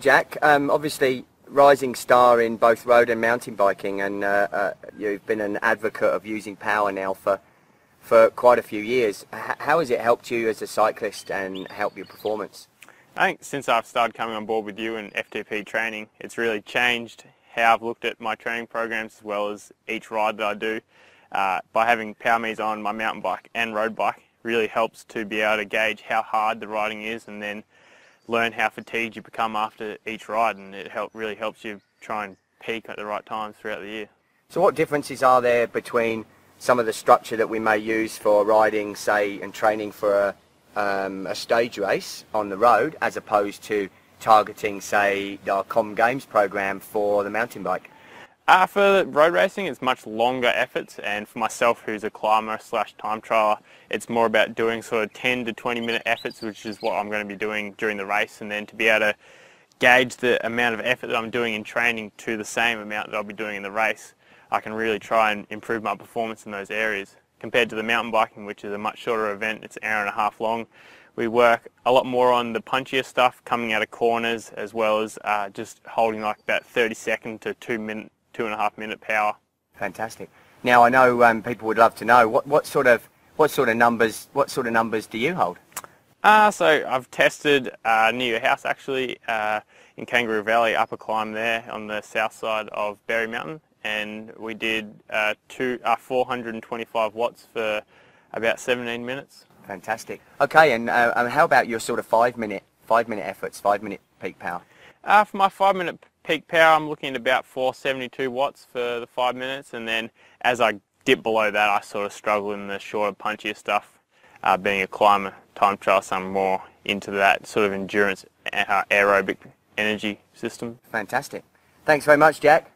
Jack, obviously rising star in both road and mountain biking, and you've been an advocate of using power now for quite a few years. How has it helped you as a cyclist and helped your performance? I think since I've started coming on board with you and FTP training, it's really changed how I've looked at my training programs as well as each ride that I do. By having power meters on my mountain bike and road bike really helps to be able to gauge how hard the riding is and then learn how fatigued you become after each ride, and it really helps you try and peak at the right times throughout the year. So what differences are there between some of the structure that we may use for riding, say, and training for a stage race on the road as opposed to targeting, say, our Com Games program for the mountain bike? For road racing, it's much longer efforts, and for myself, who's a climber / time trialer, it's more about doing sort of 10 to 20 minute efforts, which is what I'm going to be doing during the race, and then to be able to gauge the amount of effort that I'm doing in training to the same amount that I'll be doing in the race, I can really try and improve my performance in those areas. Compared to the mountain biking, which is a much shorter event, it's an hour and a half long, we work a lot more on the punchier stuff, coming out of corners, as well as just holding like about 30-second to 2.5 minute power. Fantastic. Now I know people would love to know what sort of numbers do you hold? So I've tested near your house actually in Kangaroo Valley, upper climb there on the south side of Berry Mountain, and we did 425 watts for about 17 minutes. Fantastic. Okay, and how about your sort of 5 minute efforts, 5 minute peak power? For my 5 minute peak power, I'm looking at about 472 watts for the 5 minutes, and then as I dip below that, I sort of struggle in the shorter, punchier stuff. Being a climber, time trial, so I'm more into that sort of endurance, aerobic energy system. Fantastic. Thanks very much, Jack.